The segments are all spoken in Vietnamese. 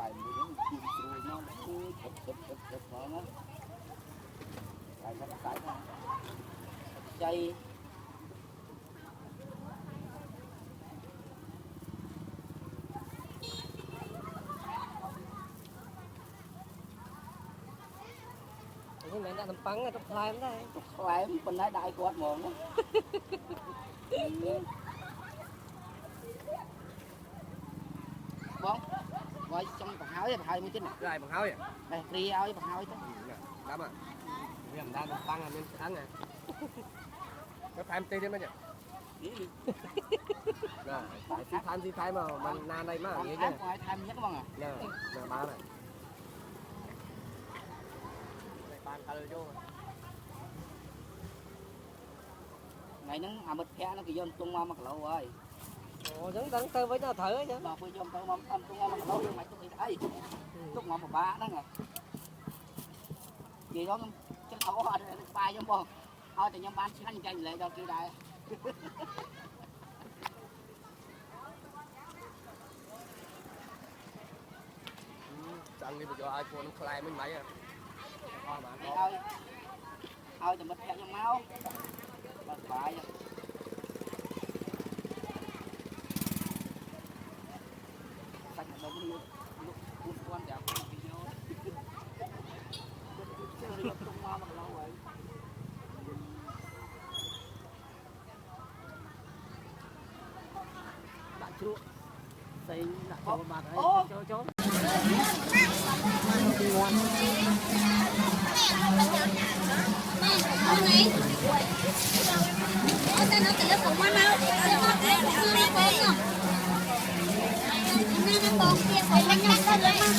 vài mươi những chim rồi nó cứ chụp nó lại nó tải ra chay cái mẹ đã làm bắn trong khoai đây khoai bên đấy đại quạt mồm đó bón gọi trong bằng háo mới chín rồi bằng háo vậy đây ri áo với bằng háo chứ đám à làm đá làm bắn là nên thắng à có tham tê đấy mấy nhỉ rồi si tham mà mình na đây mà vậy chứ tham nhất không à nè ba này ngày nó bịch khe nó kỳ dân tung ma mặc lâu rồi ồ vẫn đang tơ với nó thở chứ mà bây giờ tơ mà tung ma mặc lâu nhưng mà tôi thấy lúc mà ba đó nè gì đó chứ không có ba giống không thôi thì nhóm ban xanh tranh lệ cho kia đây chẳng đi bây giờ ai còn khai mình mấy à thôi thì mình theo trong máu bật bại sạch nó cũng lúc quan trọng video chứ nó tung ma mặc lâu rồi bạn chú xây đặt cho bạn ấy cho ngon không này ở đây nó từ lớp cùng anh đâu nó còn kia phải lắc lắc lên mà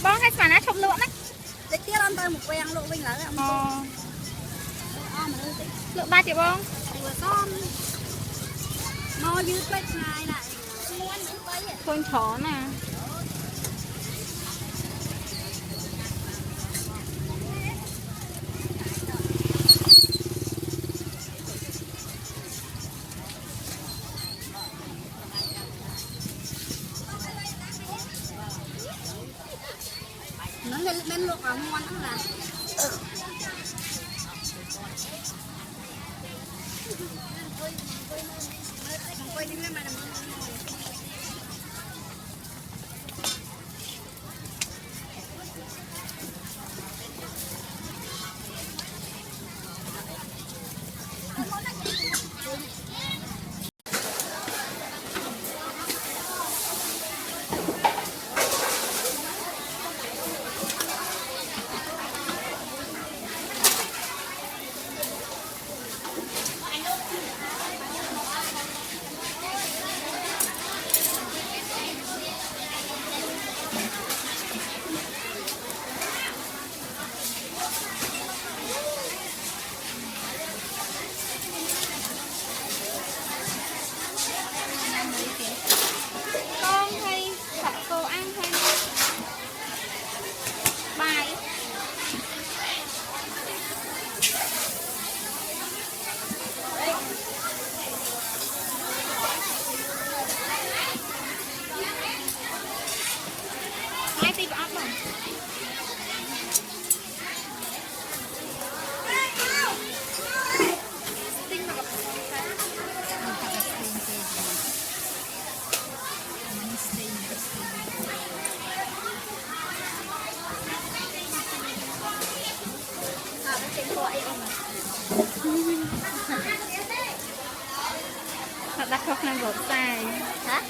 bón hết mà nó không lụa đấy. để tiếp ăn tôi một quen lụa vinh lại lụa 3 triệu bông. vừa con nó dư bách ngày này con chó nè. nó lên bên luộc ở ngon lắm là quay đi lên mà Con hay thật cô ăn hay bài. Hai tí áp rồi. Thật đặt khóc năng gột dài. Hả?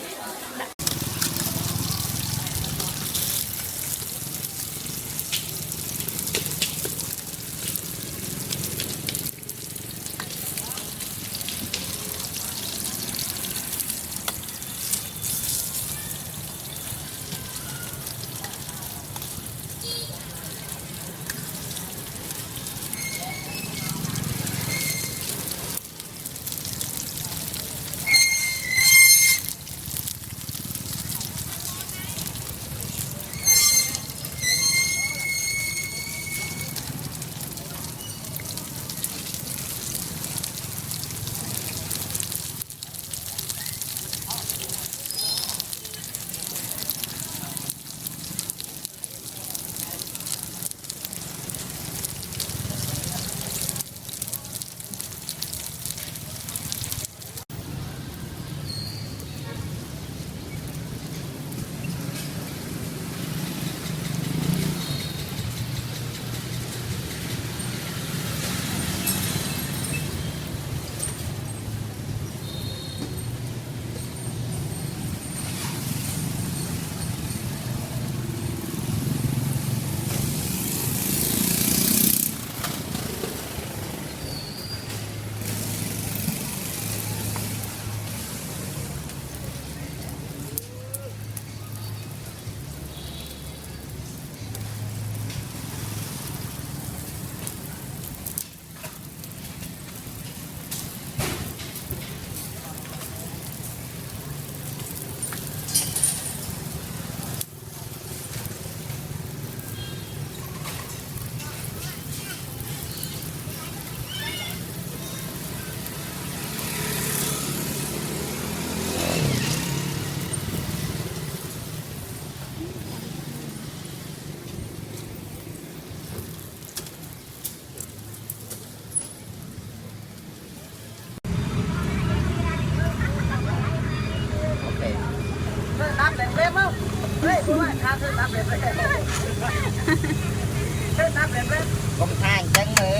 Công thang chân nữa.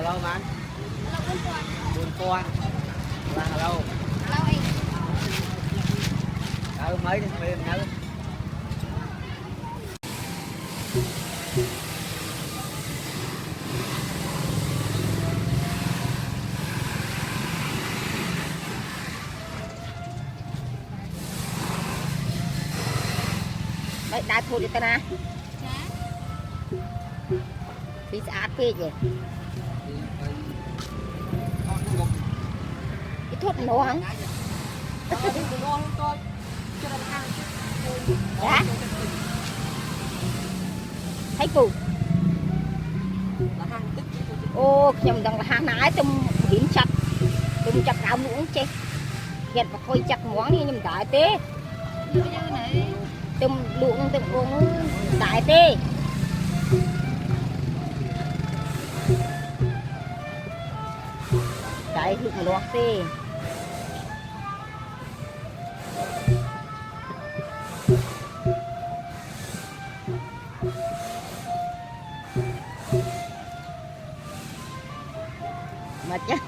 Lâu mà anh. Buồn con. Là lâu. Lâu mấy đi phim nữa. Đấy, đai thu đi ta nè. Đi sát phê vậy. Cái thuốc nổ hả? Dạ. Thấy cụ. Ô, nhầm đằng là hàng nái tùm hiểm chặt. Tùm chặt áo muỗng chết. Gẹt và khôi chặt muỗng đi nhầm đại tế. Tùm luộng tùm uống đại tế. Đại hữu một loạt tế. Mà chắc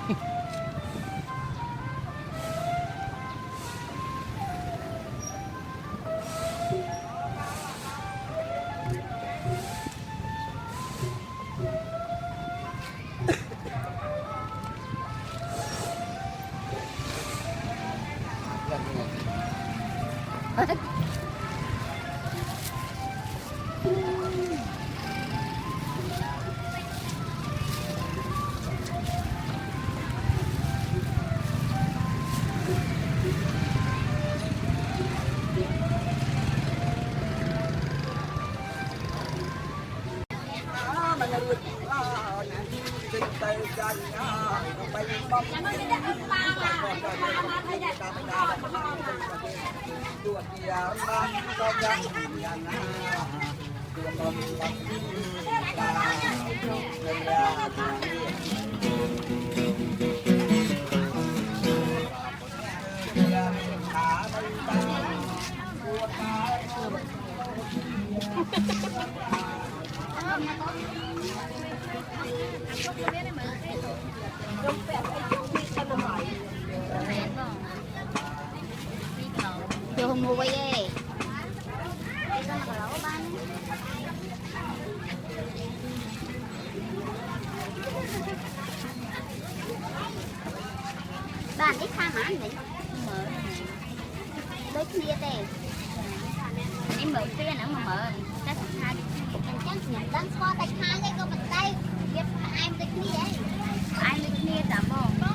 chưa không mua quay ê. Đàn ít khai mã này. đôi kia đây em mở kia nữa mà mở chắc hai chắc nhận đang qua tay hai đây có một tay biết ai tay kia ấy ai tay kia cả mồm nó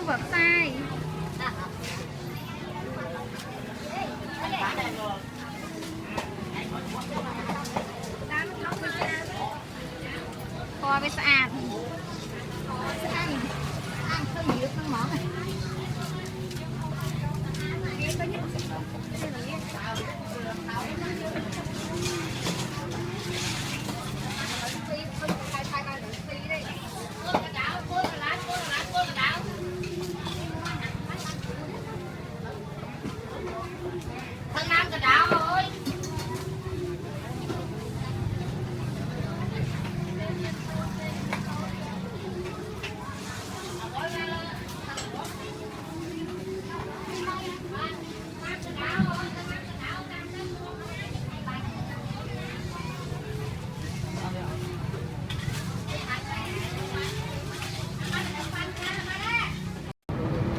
vật sai kho với sạch ăn hơi nhiều con mỏ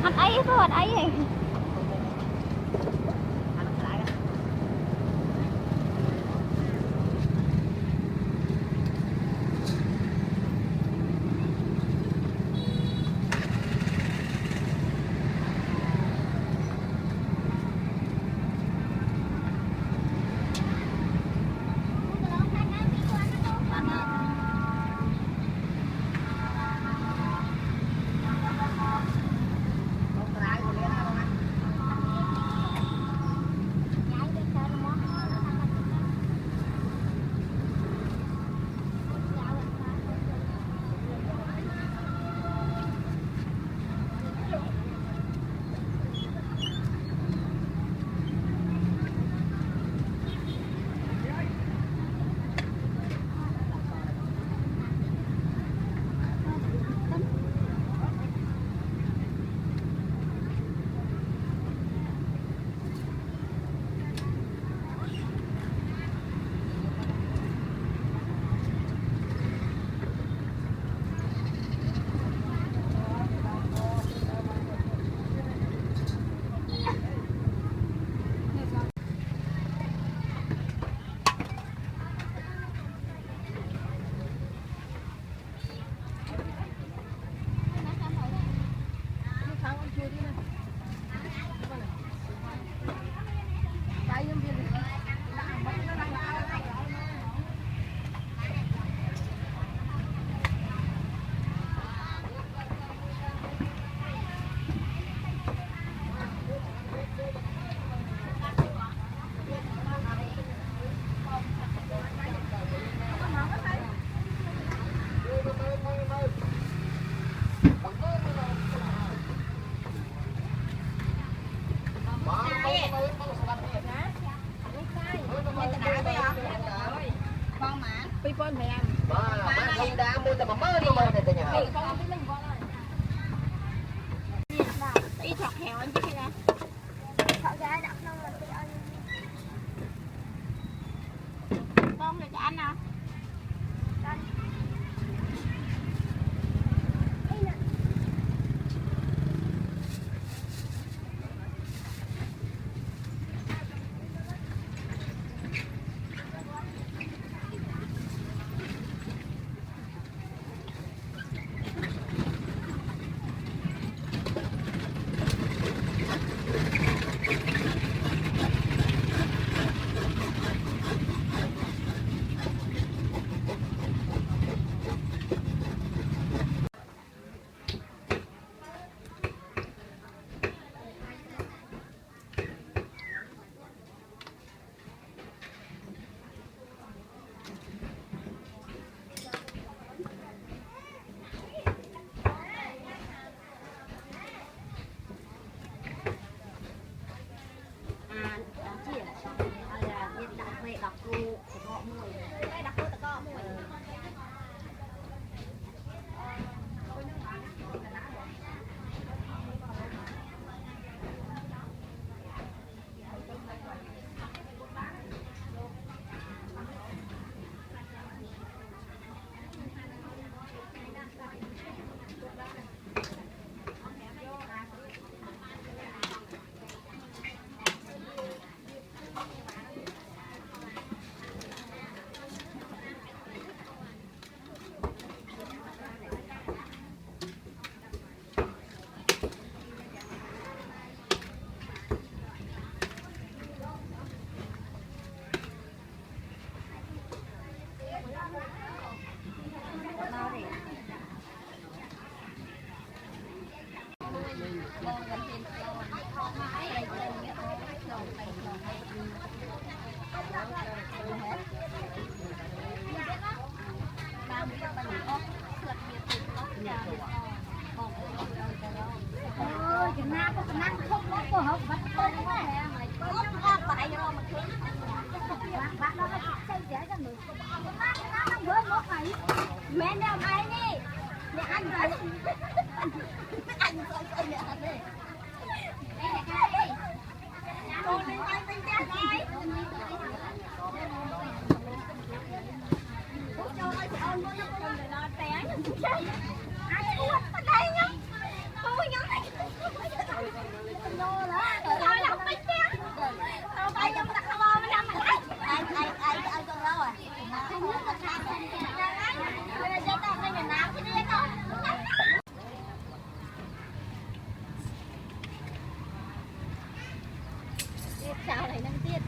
anh ấy thôi anh ấy con mẹ bán không đá mua tầm mơ đi mà này nhà con biết mình con ơi đi chọc heo anh chứ nè thợ ra đặt đâu rồi tôi ăn con này cho anh nè បងกันtiền ôi chừng nào có khả năng không có cơ hội bắt tôi quá mày có ra bài rồi mà cứ bạn đó xây dễ cho người nó gỡ một mày mẹ đeo mày đi để ăn rồi anh coi coi nè anh đi cô đi quay bên trái này cô cho ơi chị ơi nó con người lo té ai thua ở đây nhá tôi nhá này thôi là không biết chứ tao bay trong đặt tao bò ra mà ai con đâu à không biết là sao rồi là cho tao cái nào cái đi con sao này năng tiết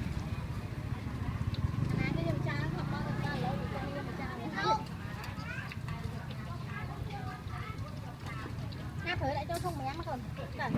cái dòng cha không bao giờ lâu được cái dòng cha này không ha thử lại cho không mé mà còn cần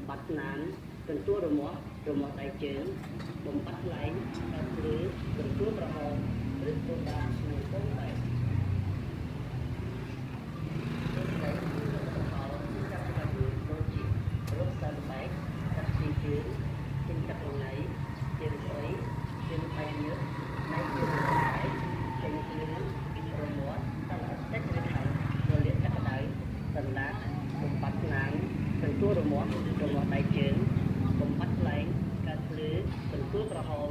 bắt nán cần tua rồi mỏ tay chén bông bắt lấy các thứ cần tua rồi mỏ rất tốt đa người tốt này các chi chuyến trên các đường ấy trên suối trên bay nhớ lấy trên suối trên lưới rồi mỏ ta là tết lịch hành rồi liệt các đại tần lá bông bắt nán cần tua rồi mỏ tay chén bông bắt lấy các thứ cần tua rồi mỏ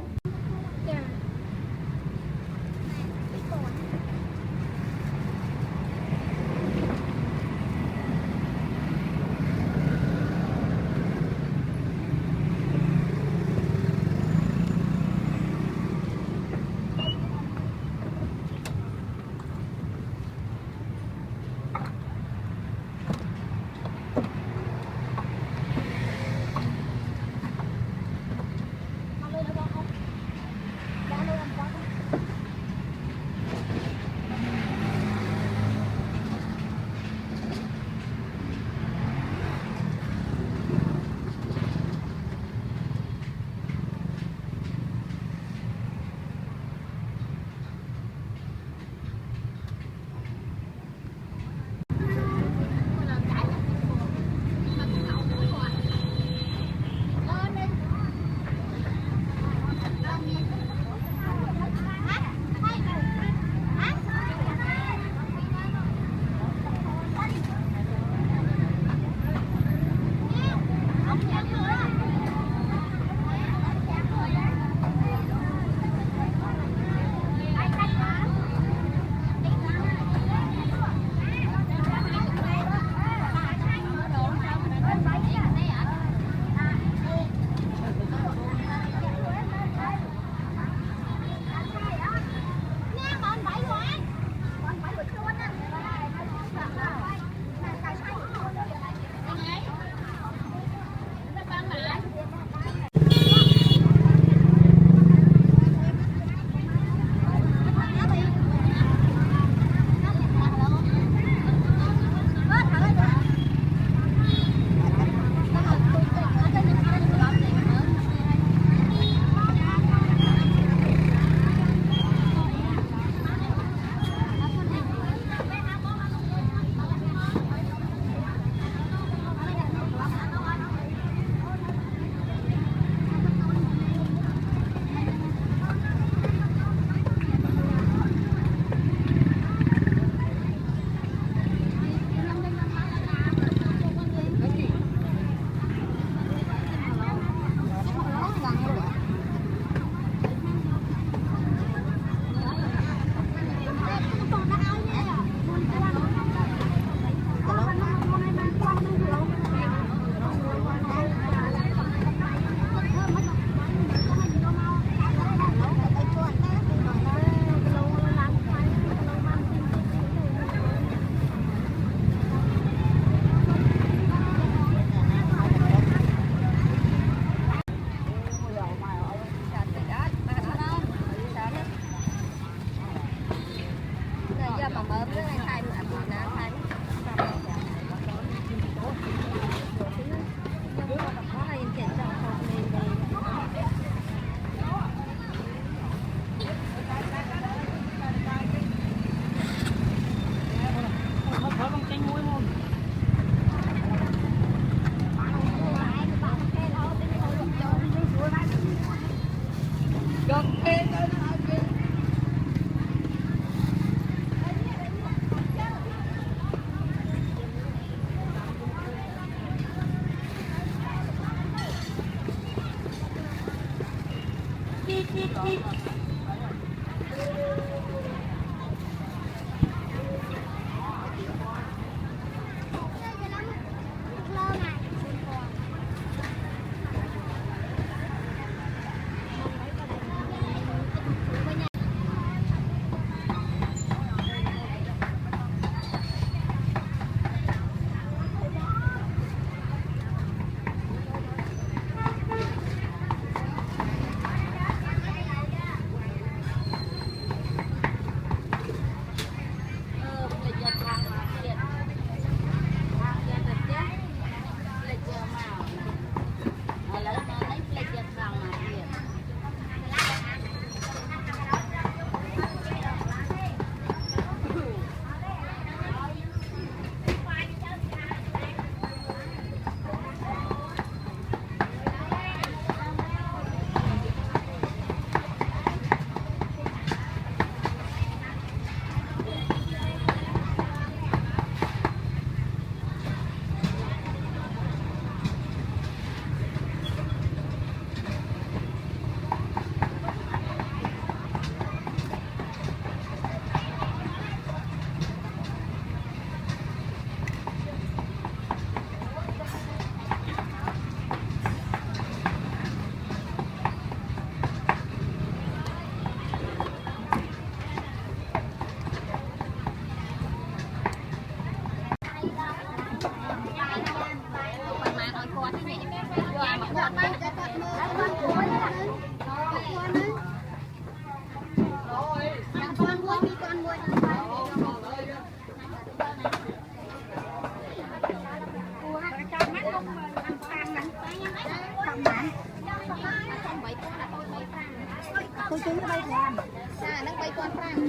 Tôi chú bay làm. Dạ, nó bay con phang.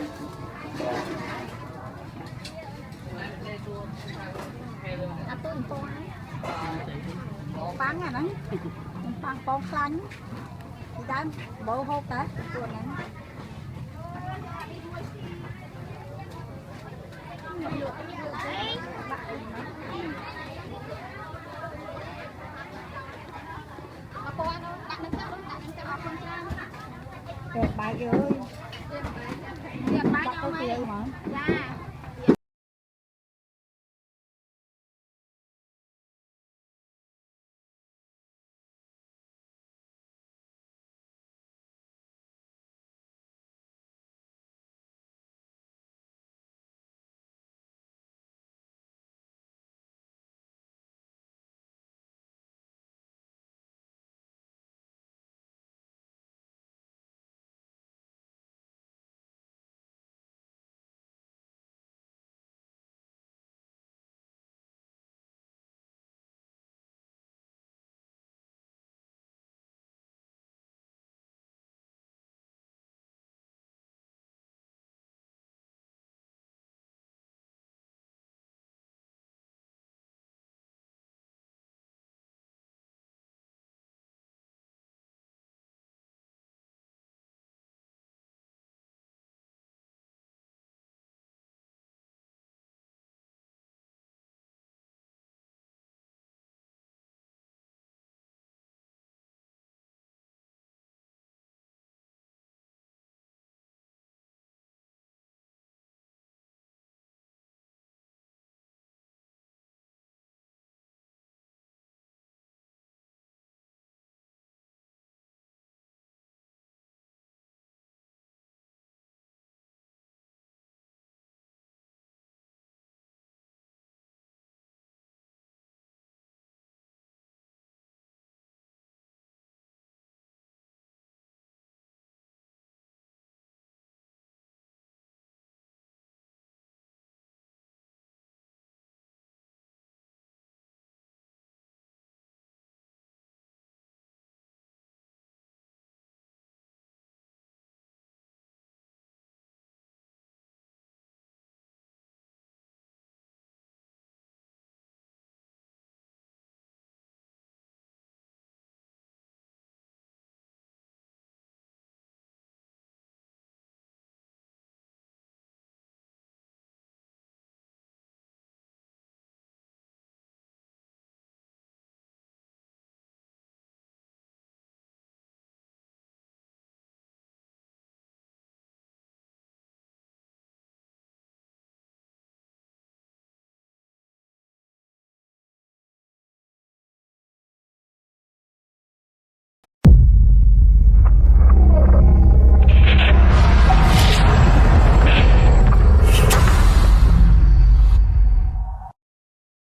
À, tôi phang à nó. Phang con xanh. Thì đã bộ hộp tới. Tôi nè. Đẹp bài ơi. Đẹp bài đâu mày? Dạ.